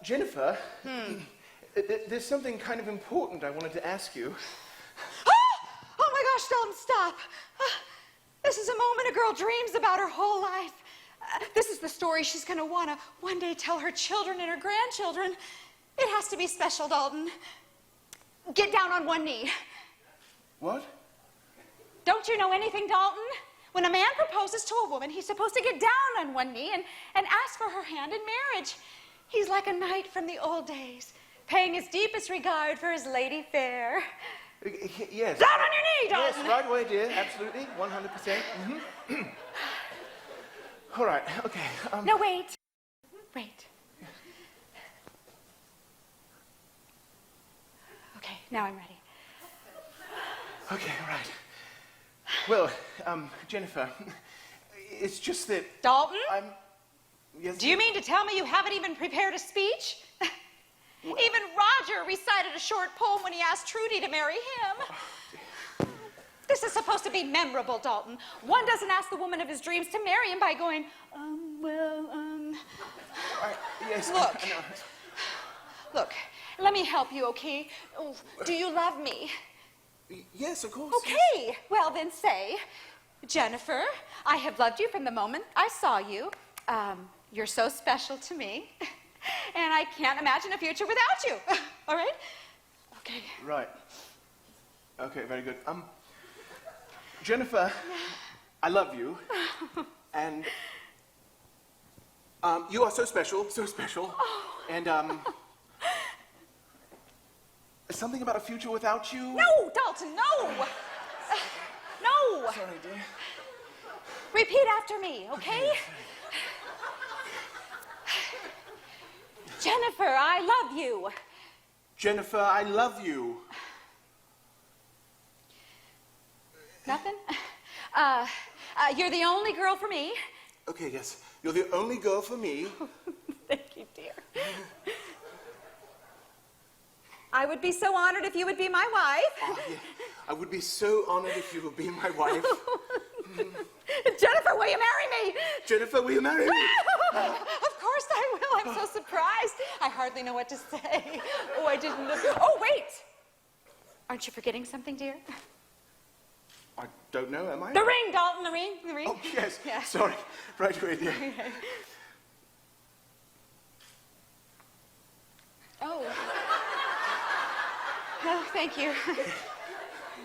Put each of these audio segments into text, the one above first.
Jennifer, there's something kind of important I wanted to ask you. Oh my gosh, Dalton, stop. This is a moment a girl dreams about her whole life. This is the story she's going to want to one day tell her children and her grandchildren. It has to be special, Dalton. Get down on one knee. What? Don't you know anything, Dalton? When a man proposes to a woman, he's supposed to get down on one knee and ask for her hand in marriage. He's like a knight from the old days, paying his deepest regard for his lady fair. Yes. Down on your knee, Dalton! Yes, right away, dear. Absolutely. 100%. All right, okay. No, wait. Wait. Okay, now I'm ready. Okay, right. Well, Jennifer, it's just that... Dalton? Yes? Do you mean to tell me you haven't even prepared a speech? Well, even Roger recited a short poem when he asked Trudy to marry him. This is supposed to be memorable, Dalton. One doesn't ask the woman of his dreams to marry him by going, Yes, Look. I know. Look, let me help you, okay? Oh, do you love me? Yes, of course. Okay, yes. well then say, Jennifer, I have loved you from the moment I saw you. You're so special to me, and I can't imagine a future without you. All right? Okay. Right. Okay, very good. Jennifer, I love you, and you are so special, and something about a future without you? No, Dalton, no! No! Sorry, dear. Repeat after me, okay? Jennifer, I love you. Jennifer, I love you. Nothing? You're the only girl for me. Okay, yes. You're the only girl for me. Thank you, dear. I would be so honored if you would be my wife. Oh, yeah. I would be so honored if you would be my wife. Jennifer, will you marry me? Jennifer, will you marry me? Of course I will. I'm so surprised. I hardly know what to say. Oh, I didn't look. Oh, wait. Aren't you forgetting something, dear? I don't know, am I? The ring, Dalton, the ring. Oh, yes. Yeah. Sorry. Right away, dear. Okay. Oh. Oh, thank you.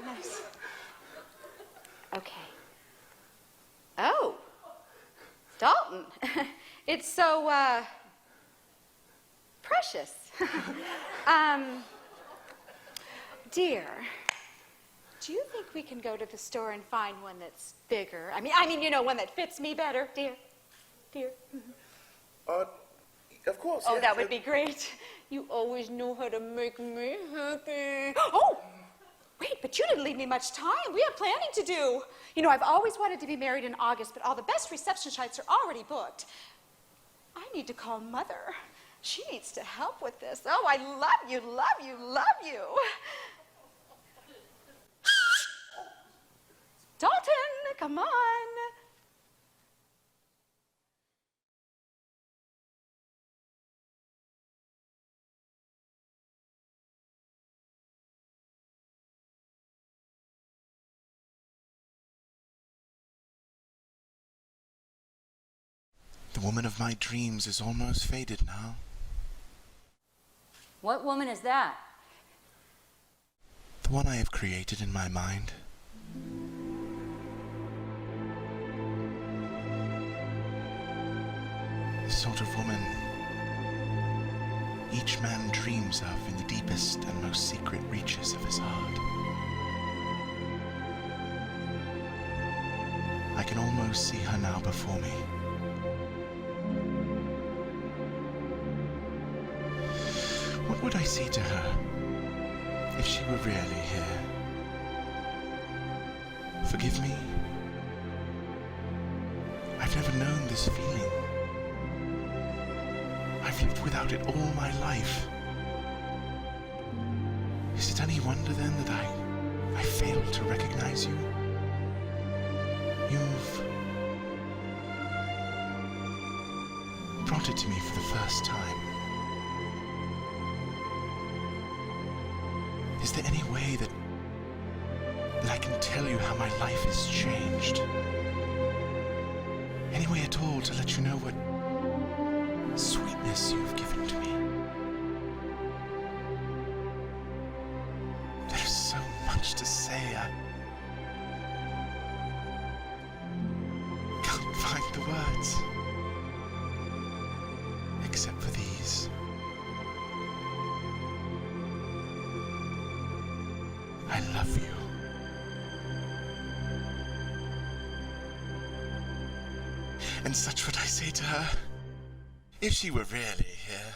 Nice. Okay. Oh. Dalton. It's so, precious. Dear, do you think we can go to the store and find one that's bigger? I mean, you know, one that fits me better, dear. Dear. Of course. Oh, yes. that would be great. You always know how to make me happy. Oh, wait, but you didn't leave me much time. We have planning to do. You know, I've always wanted to be married in August, but all the best reception sites are already booked. I need to call Mother. She needs to help with this. Oh, I love you, love you, love you. Dalton, come on. The woman of my dreams is almost faded now. What woman is that? The one I have created in my mind. The sort of woman each man dreams of in the deepest and most secret reaches of his heart. I can almost see her now before me. What would I say to her if she were really here? Forgive me. I've never known this feeling. I've lived without it all my life. Is it any wonder then that I failed to recognize you? You've brought it to me for the first time. Is there any way that I can tell you how my life has changed? Any way at all to let you know what sweetness you've given to me? There's so much to say, I can't find the words. Except for these. I love you. And such would I say to her, if she were really here.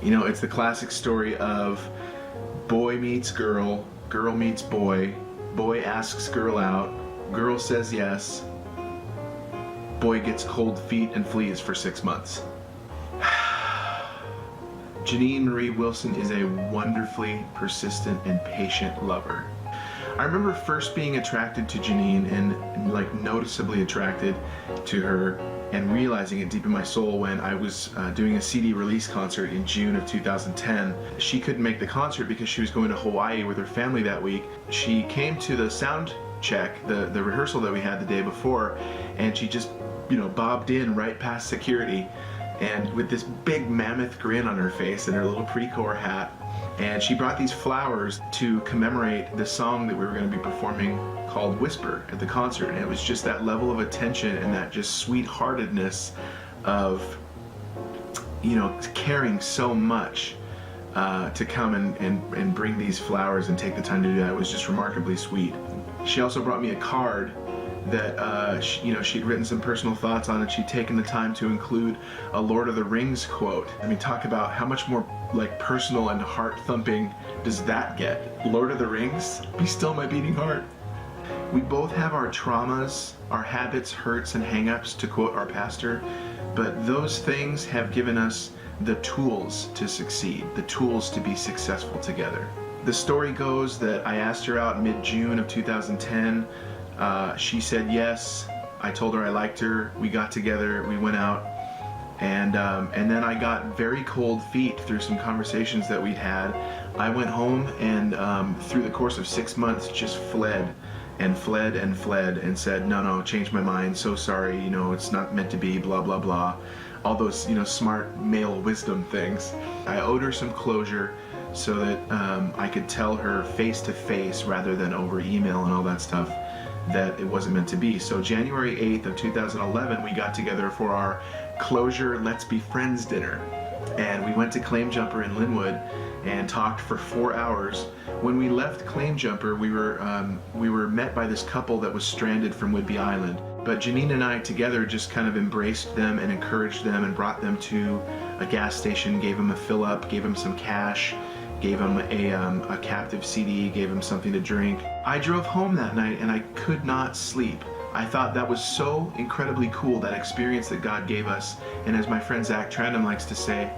You know, it's the classic story of boy meets girl, girl meets boy, boy asks girl out, girl says yes, boy gets cold feet and flees for 6 months. Janine Marie Wilson is a wonderfully persistent and patient lover. I remember first being attracted to Janine and like noticeably attracted to her and realizing it deep in my soul when I was doing a CD release concert in June of 2010. She couldn't make the concert because she was going to Hawaii with her family that week. She came to the sound check, the rehearsal that we had the day before, and she just, you know, bobbed in right past security and with this big mammoth grin on her face and her little Precor hat. And she brought these flowers to commemorate the song that we were going to be performing called Whisper at the concert. And it was just that level of attention and that just sweetheartedness of, you know, caring so much to come and bring these flowers and take the time to do that. It was just remarkably sweet. She also brought me a card that she'd written some personal thoughts on, and she'd taken the time to include a Lord of the Rings quote. I mean, talk about how much more like personal and heart-thumping does that get? Lord of the Rings? Be still my beating heart. We both have our traumas, our habits, hurts, and hang-ups, to quote our pastor, but those things have given us the tools to succeed, the tools to be successful together. The story goes that I asked her out mid-June of 2010. She said yes. I told her I liked her. We got together. We went out, and then I got very cold feet through some conversations that we'd had. I went home and through the course of 6 months just fled and fled and fled and said, no, changed my mind. So sorry. You know, it's not meant to be. Blah blah blah. All those, you know, smart male wisdom things. I owed her some closure so that I could tell her face to face rather than over email and all that stuff that it wasn't meant to be. So January 8th of 2011, we got together for our closure Let's Be Friends dinner. And we went to Claim Jumper in Linwood and talked for 4 hours. When we left Claim Jumper, we were met by this couple that was stranded from Whidbey Island. But Janine and I together just kind of embraced them and encouraged them and brought them to a gas station, gave them a fill up, gave them some cash, gave him a captive CD, gave him something to drink. I drove home that night and I could not sleep. I thought that was so incredibly cool, that experience that God gave us. And as my friend Zach Trandom likes to say,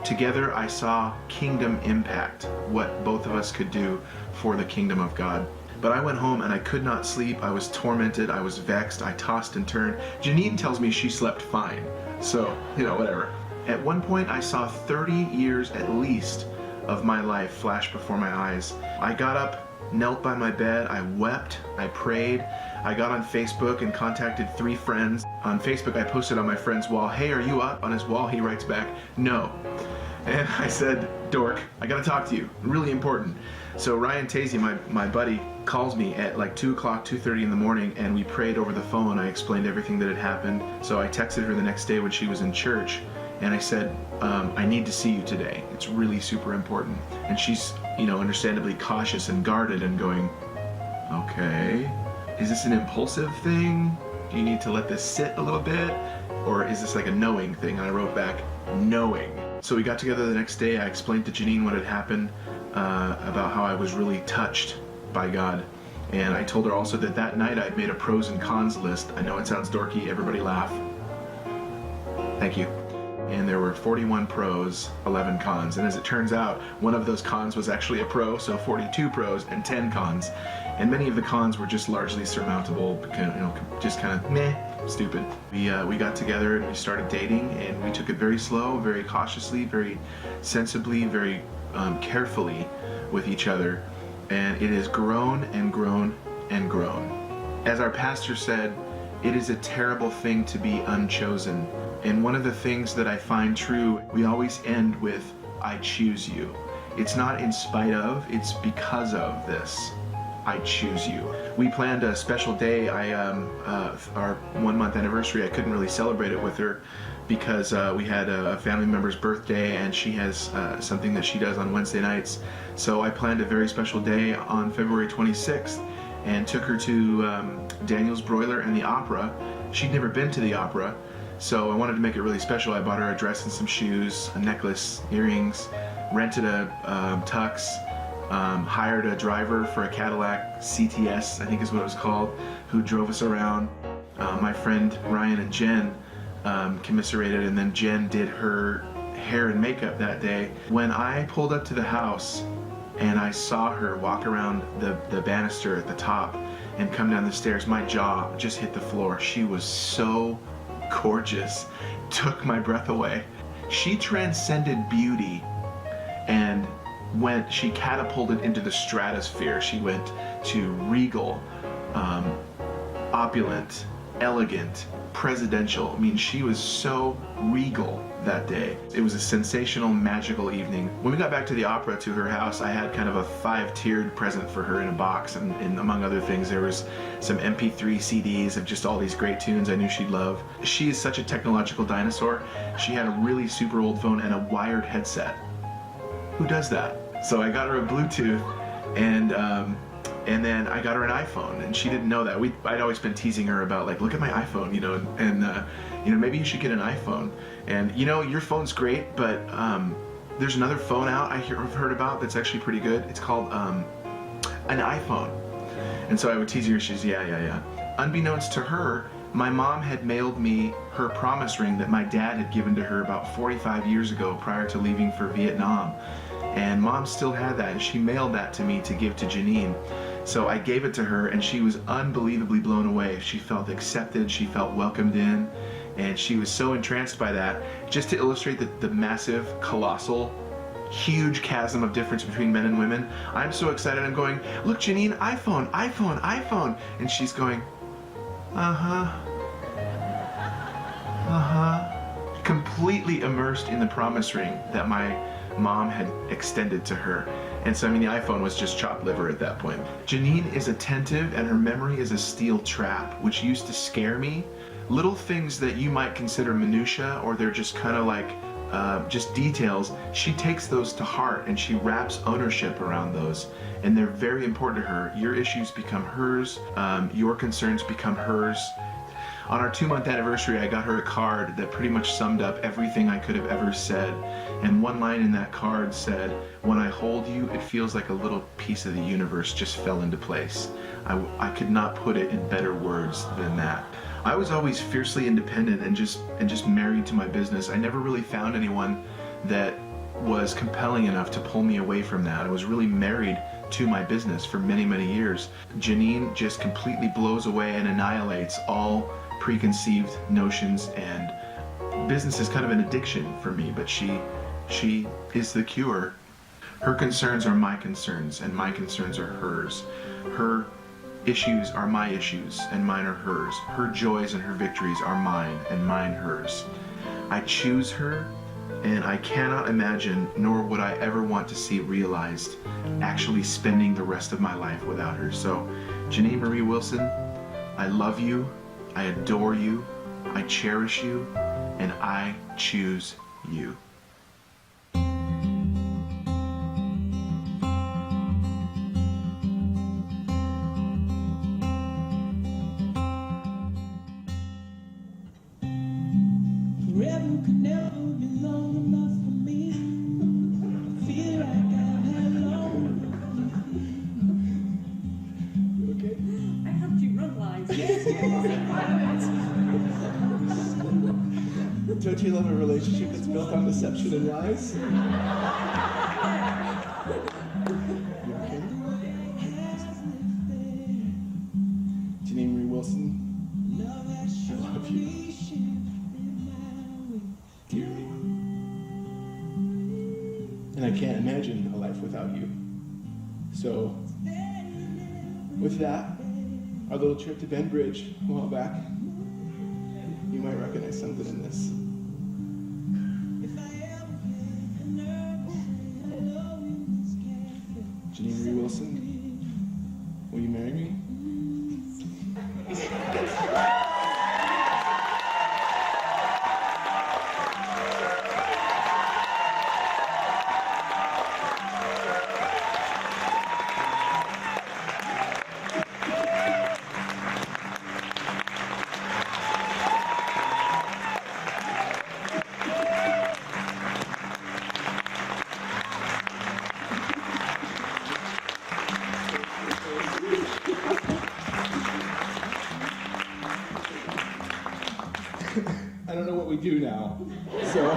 together I saw kingdom impact, what both of us could do for the kingdom of God. But I went home and I could not sleep. I was tormented, I was vexed, I tossed and turned. Janine tells me she slept fine. So, you know, whatever. At one point I saw 30 years at least of my life flash before my eyes. I got up, knelt by my bed, I wept, I prayed. I got on Facebook and contacted 3 friends. On Facebook I posted on my friend's wall, "Hey, are you up?" On his wall he writes back, "No." And I said, "Dork, I gotta talk to you, really important." So Ryan Tazy, my buddy, calls me at like 2 o'clock, 2:30 in the morning, and we prayed over the phone. I explained everything that had happened. So I texted her the next day when she was in church, and I said, I need to see you today. It's really super important. And she's, you know, understandably cautious and guarded and going, okay, is this an impulsive thing? Do you need to let this sit a little bit? Or is this like a knowing thing? And I wrote back, knowing. So we got together the next day. I explained to Janine what had happened, about how I was really touched by God. And I told her also that that night I'd made a pros and cons list. I know it sounds dorky, everybody laugh. Thank you. And there were 41 pros, 11 cons. And as it turns out, one of those cons was actually a pro, so 42 pros and 10 cons. And many of the cons were just largely surmountable, because, you know, just kind of meh, stupid. We got together and we started dating, and we took it very slow, very cautiously, very sensibly, very carefully with each other. And it has grown and grown and grown. As our pastor said, it is a terrible thing to be unchosen. And one of the things that I find true, we always end with, I choose you. It's not in spite of, it's because of this. I choose you. We planned a special day. Our 1 month anniversary, I couldn't really celebrate it with her because we had a family member's birthday, and she has something that she does on Wednesday nights. So I planned a very special day on February 26th and took her to Daniel's Broiler and the opera. She'd never been to the opera, so I wanted to make it really special. I bought her a dress and some shoes, a necklace, earrings, rented a tux, hired a driver for a Cadillac CTS, I think is what it was called, who drove us around. My friend Ryan and Jen commiserated, and then Jen did her hair and makeup that day. When I pulled up to the house and I saw her walk around the banister at the top and come down the stairs, my jaw just hit the floor. She was so gorgeous, took my breath away. She transcended beauty and she catapulted into the stratosphere. She went to regal, opulent, elegant, presidential. I mean, she was so regal that day. It was a sensational, magical evening. When we got back to the opera, to her house, I had kind of a 5-tiered present for her in a box, and among other things, there was some MP3 CDs of just all these great tunes I knew she'd love. She is such a technological dinosaur. She had a really super old phone and a wired headset. Who does that? So I got her a Bluetooth, and then I got her an iPhone, and she didn't know that. I'd always been teasing her about, like, look at my iPhone, you know, and you know, maybe you should get an iPhone. And you know, your phone's great, but there's another phone out I've heard about that's actually pretty good. It's called an iPhone. And so I would tease her. She's yeah. Unbeknownst to her, my mom had mailed me her promise ring that my dad had given to her about 45 years ago, prior to leaving for Vietnam. And Mom still had that, and she mailed that to me to give to Janine. So I gave it to her, and she was unbelievably blown away. She felt accepted, she felt welcomed in, and she was so entranced by that. Just to illustrate the massive, colossal, huge chasm of difference between men and women, I'm so excited. I'm going, look, Janine, iPhone, iPhone, iPhone. And she's going, completely immersed in the promise ring that my mom had extended to her. And so, I mean, the iPhone was just chopped liver at that point. Janine is attentive, and her memory is a steel trap, which used to scare me. Little things that you might consider minutia, or they're just kind of like just details, she takes those to heart, and she wraps ownership around those, and they're very important to her. Your issues become hers, your concerns become hers. On our 2-month anniversary, I got her a card that pretty much summed up everything I could have ever said. And one line in that card said, when I hold you, it feels like a little piece of the universe just fell into place. I could not put it in better words than that. I was always fiercely independent and just married to my business. I never really found anyone that was compelling enough to pull me away from that. I was really married to my business for many, many years. Janine just completely blows away and annihilates all preconceived notions, and business is kind of an addiction for me, but she is the cure. Her concerns are my concerns, and my concerns are hers. Her issues are my issues, and mine are hers. Her joys and her victories are mine, and mine hers. I choose her, and I cannot imagine, nor would I ever want to see realized, actually spending the rest of my life without her. So, Janine Marie Wilson, I love you, I adore you, I cherish you, and I choose you. Forever could never be long enough for me. I feel like I've had long enough. lines. Yes, yes. Don't you love a relationship that's built on deception and lies? You okay? Janine Marie Wilson, I love you dearly. And I can't imagine a life without you. So, with that, our little trip to Ben Bridge a while back, you might recognize something in this. Janine Marie Wilson, will you marry me? I don't know what we do now. So,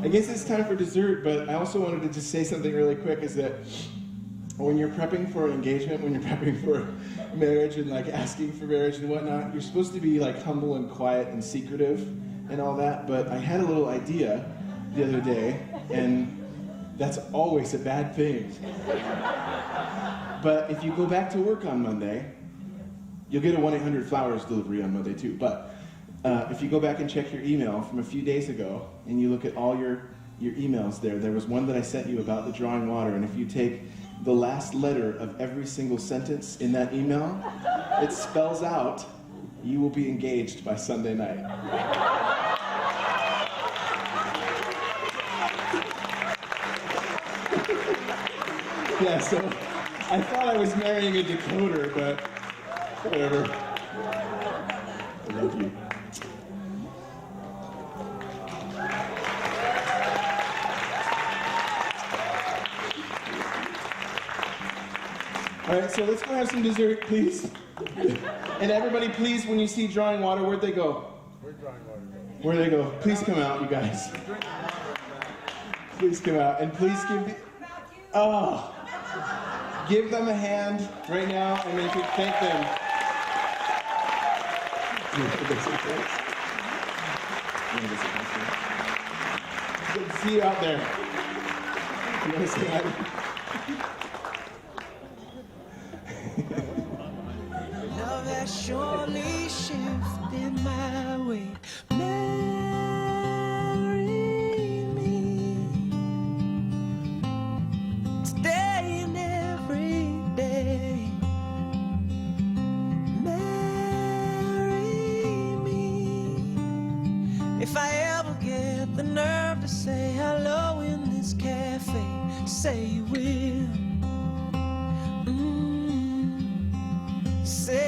I guess it's time for dessert, but I also wanted to just say something really quick, is that when you're prepping for an engagement, when you're prepping for marriage and like asking for marriage and whatnot, you're supposed to be like humble and quiet and secretive and all that, but I had a little idea the other day, and that's always a bad thing. But if you go back to work on Monday, you'll get a 1-800-Flowers delivery on Monday too. But if you go back and check your email from a few days ago, and you look at all your emails there was one that I sent you about the drawing water, and if you take the last letter of every single sentence in that email, it spells out, you will be engaged by Sunday night. Yeah, so I thought I was marrying a decoder, but whatever. I love you. All right, so let's go have some dessert, please. And everybody, please, when you see drawing water, where'd they go? Where'd drawing water go? Where'd they go? Please come out, you guys. Please come out, and please give the... Oh. Give them a hand right now, and then thank them. Good to see you out there. You want to say hi? Love has surely shifted my way. Marry me today and every day. Marry me if I ever get the nerve to say hello in this cafe. Say you will. Say